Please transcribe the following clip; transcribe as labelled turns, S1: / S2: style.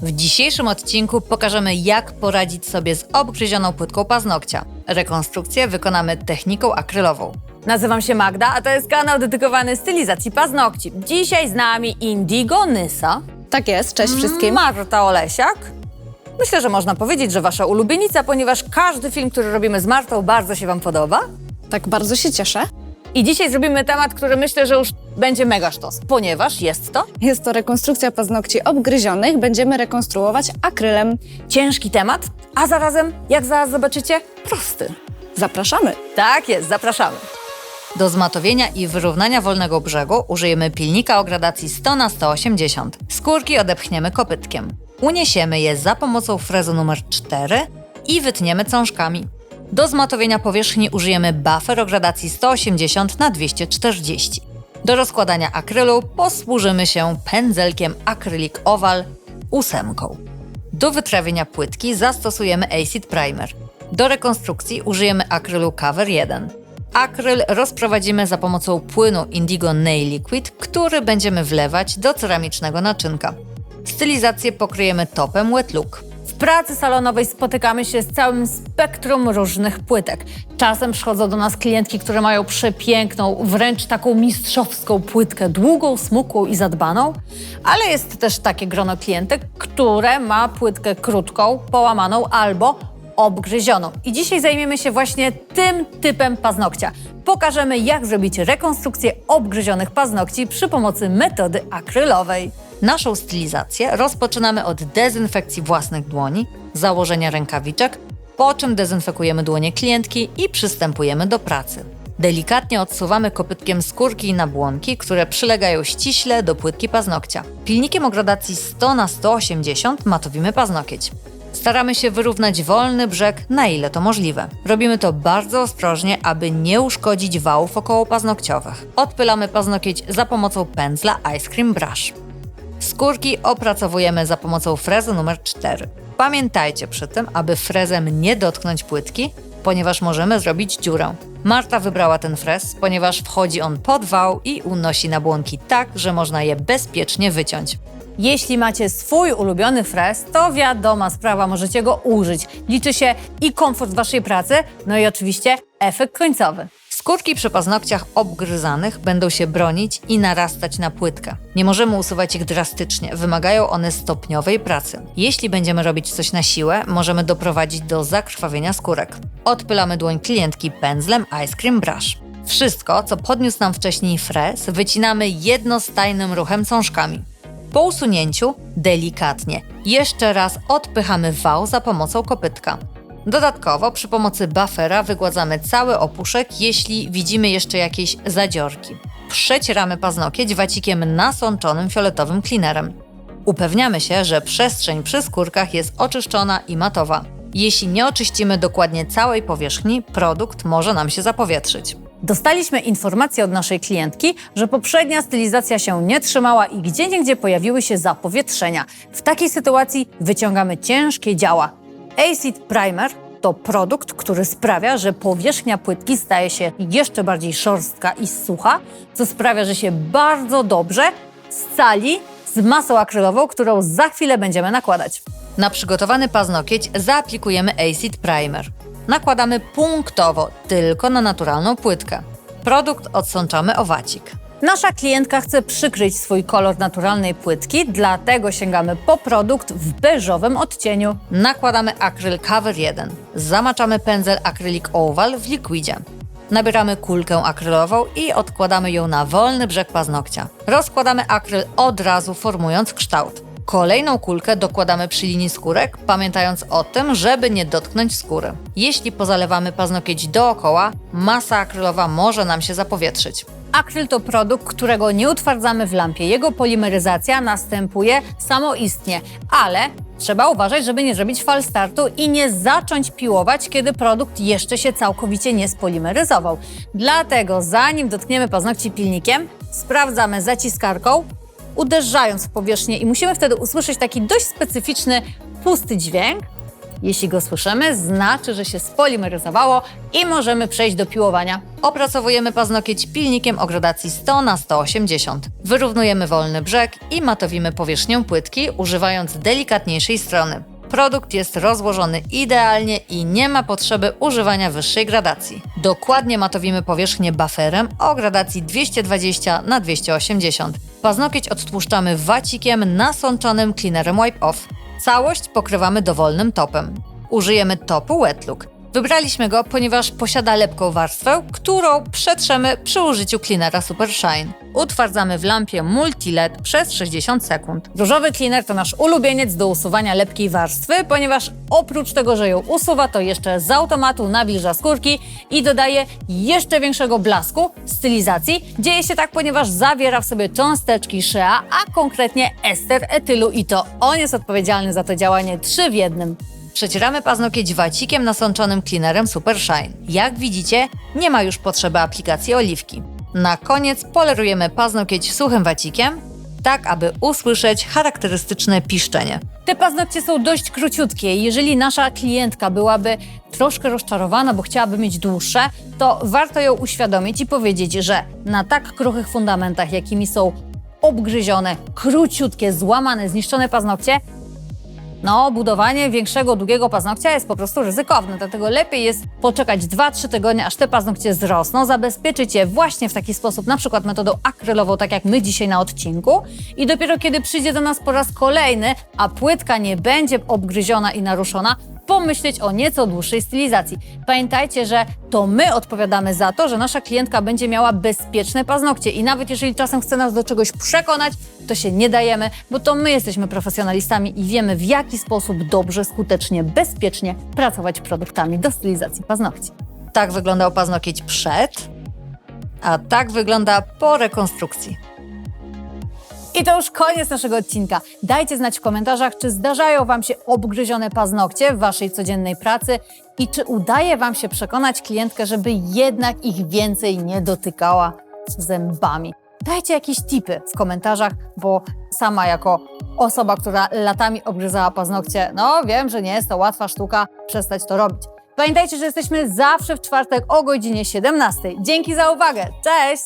S1: W dzisiejszym odcinku pokażemy, jak poradzić sobie z obgryzioną płytką paznokcia. Rekonstrukcję wykonamy techniką akrylową.
S2: Nazywam się Magda, a to jest kanał dedykowany stylizacji paznokci. Dzisiaj z nami Indigo Nysa.
S3: Tak jest, cześć wszystkim.
S2: Marta Olesiak. Myślę, że można powiedzieć, że wasza ulubienica, ponieważ każdy film, który robimy z Martą, bardzo się wam podoba.
S3: Tak, bardzo się cieszę.
S2: I dzisiaj zrobimy temat, który myślę, że już będzie mega sztos, ponieważ jest to
S3: Jest to rekonstrukcja paznokci obgryzionych. Będziemy rekonstruować akrylem.
S2: ciężki temat, a zarazem, jak zaraz zobaczycie, prosty.
S3: Zapraszamy.
S2: Tak jest, zapraszamy.
S1: Do zmatowienia i wyrównania wolnego brzegu użyjemy pilnika o gradacji 100×180. Skórki odepchniemy kopytkiem. Uniesiemy je za pomocą frezu numer 4 i wytniemy cążkami. Do zmatowienia powierzchni użyjemy buffer o gradacji 180×240. Do rozkładania akrylu posłużymy się pędzelkiem Acrylic Oval 8. Do wytrawienia płytki zastosujemy Acid Primer. Do rekonstrukcji użyjemy akrylu Cover 1. Akryl rozprowadzimy za pomocą płynu Indigo Nail Liquid, który będziemy wlewać do ceramicznego naczynka. Stylizację pokryjemy topem Wet Look.
S2: W pracy salonowej spotykamy się z całym spektrum różnych płytek. Czasem przychodzą do nas klientki, które mają przepiękną, wręcz taką mistrzowską płytkę, długą, smukłą i zadbaną, ale jest też takie grono klientek, które ma płytkę krótką, połamaną albo obgryzioną. I dzisiaj zajmiemy się właśnie tym typem paznokcia. Pokażemy, jak zrobić rekonstrukcję obgryzionych paznokci przy pomocy metody akrylowej.
S1: Naszą stylizację rozpoczynamy od dezynfekcji własnych dłoni, założenia rękawiczek, po czym dezynfekujemy dłonie klientki i przystępujemy do pracy. Delikatnie odsuwamy kopytkiem skórki i nabłonki, które przylegają ściśle do płytki paznokcia. Pilnikiem o gradacji 100×180 matowimy paznokieć. Staramy się wyrównać wolny brzeg, na ile to możliwe. Robimy to bardzo ostrożnie, aby nie uszkodzić wałów okołopaznokciowych. Odpylamy paznokieć za pomocą pędzla Ice Cream Brush. Skórki opracowujemy za pomocą frezu numer 4. Pamiętajcie przy tym, aby frezem nie dotknąć płytki, ponieważ możemy zrobić dziurę. Marta wybrała ten frez, ponieważ wchodzi on pod wał i unosi nabłonki tak, że można je bezpiecznie wyciąć.
S2: Jeśli macie swój ulubiony frez, to wiadoma sprawa, możecie go użyć. Liczy się i komfort waszej pracy, no i oczywiście efekt końcowy.
S1: Skórki przy paznokciach obgryzanych będą się bronić i narastać na płytkę. Nie możemy usuwać ich drastycznie, wymagają one stopniowej pracy. Jeśli będziemy robić coś na siłę, możemy doprowadzić do zakrwawienia skórek. Odpylamy dłoń klientki pędzlem Ice Cream Brush. Wszystko, co podniósł nam wcześniej frez, wycinamy jednostajnym ruchem cążkami. Po usunięciu delikatnie jeszcze raz odpychamy wał za pomocą kopytka. Dodatkowo przy pomocy buffera wygładzamy cały opuszek, jeśli widzimy jeszcze jakieś zadziorki. Przecieramy paznokieć wacikiem nasączonym fioletowym cleanerem. Upewniamy się, że przestrzeń przy skórkach jest oczyszczona i matowa. Jeśli nie oczyścimy dokładnie całej powierzchni, produkt może nam się zapowietrzyć.
S2: Dostaliśmy informację od naszej klientki, że poprzednia stylizacja się nie trzymała i gdzieniegdzie pojawiły się zapowietrzenia. W takiej sytuacji wyciągamy ciężkie działa. Acid Primer to produkt, który sprawia, że powierzchnia płytki staje się jeszcze bardziej szorstka i sucha, co sprawia, że się bardzo dobrze scali z masą akrylową, którą za chwilę będziemy nakładać.
S1: Na przygotowany paznokieć zaaplikujemy Acid Primer. Nakładamy punktowo, tylko na naturalną płytkę. Produkt odsączamy o wacik.
S2: Nasza klientka chce przykryć swój kolor naturalnej płytki, dlatego sięgamy po produkt w beżowym odcieniu.
S1: Nakładamy akryl Cover 1. Zamaczamy pędzel Acrylic Oval w likwidzie. Nabieramy kulkę akrylową i odkładamy ją na wolny brzeg paznokcia. Rozkładamy akryl od razu, formując kształt. Kolejną kulkę dokładamy przy linii skórek, pamiętając o tym, żeby nie dotknąć skóry. Jeśli pozalewamy paznokieć dookoła, masa akrylowa może nam się zapowietrzyć.
S2: Akryl to produkt, którego nie utwardzamy w lampie. Jego polimeryzacja następuje samoistnie, ale trzeba uważać, żeby nie zrobić fal startu i nie zacząć piłować, kiedy produkt jeszcze się całkowicie nie spolimeryzował. Dlatego zanim dotkniemy paznokci pilnikiem, sprawdzamy zaciskarką, uderzając w powierzchnię i musimy wtedy usłyszeć taki dość specyficzny, pusty dźwięk. Jeśli go słyszymy, znaczy, że się spolimeryzowało i możemy przejść do piłowania.
S1: Opracowujemy paznokieć pilnikiem o gradacji 100 na 180. Wyrównujemy wolny brzeg i matowimy powierzchnię płytki, używając delikatniejszej strony. Produkt jest rozłożony idealnie i nie ma potrzeby używania wyższej gradacji. Dokładnie matowimy powierzchnię bufferem o gradacji 220 na 280. Paznokieć odtłuszczamy wacikiem nasączonym cleanerem Wipe Off. Całość pokrywamy dowolnym topem. Użyjemy topu Wet Look. Wybraliśmy go, ponieważ posiada lepką warstwę, którą przetrzemy przy użyciu cleanera Super Shine. Utwardzamy w lampie Multi-LED przez 60 sekund.
S2: Różowy cleaner to nasz ulubieniec do usuwania lepkiej warstwy, ponieważ oprócz tego, że ją usuwa, to jeszcze z automatu nawilża skórki i dodaje jeszcze większego blasku, stylizacji. Dzieje się tak, ponieważ zawiera w sobie cząsteczki Shea, a konkretnie ester etylu i to on jest odpowiedzialny za to działanie 3 w 1.
S1: Przecieramy paznokieć wacikiem nasączonym cleanerem Super Shine. Jak widzicie, nie ma już potrzeby aplikacji oliwki. Na koniec polerujemy paznokieć suchym wacikiem, tak aby usłyszeć charakterystyczne piszczenie.
S2: Te paznokcie są dość króciutkie i jeżeli nasza klientka byłaby troszkę rozczarowana, bo chciałaby mieć dłuższe, to warto ją uświadomić i powiedzieć, że na tak kruchych fundamentach, jakimi są obgryzione, króciutkie, złamane, zniszczone paznokcie, budowanie większego, długiego paznokcia jest po prostu ryzykowne, dlatego lepiej jest poczekać 2-3 tygodnie, aż te paznokcie wzrosną, zabezpieczyć je właśnie w taki sposób, na przykład metodą akrylową, tak jak my dzisiaj na odcinku i dopiero kiedy przyjdzie do nas po raz kolejny, a płytka nie będzie obgryziona i naruszona, pomyśleć o nieco dłuższej stylizacji. Pamiętajcie, że to my odpowiadamy za to, że nasza klientka będzie miała bezpieczne paznokcie i nawet jeżeli czasem chce nas do czegoś przekonać, to się nie dajemy, bo to my jesteśmy profesjonalistami i wiemy, w jaki sposób dobrze, skutecznie, bezpiecznie pracować produktami do stylizacji paznokci.
S1: Tak wyglądał paznokieć przed, a tak wygląda po rekonstrukcji.
S2: I to już koniec naszego odcinka. Dajcie znać w komentarzach, czy zdarzają Wam się obgryzione paznokcie w Waszej codziennej pracy i czy udaje Wam się przekonać klientkę, żeby jednak ich więcej nie dotykała zębami. Dajcie jakieś tipy w komentarzach, bo sama jako osoba, która latami obgryzała paznokcie, wiem, że nie jest to łatwa sztuka przestać to robić. Pamiętajcie, że jesteśmy zawsze w czwartek o godzinie 17. Dzięki za uwagę. Cześć!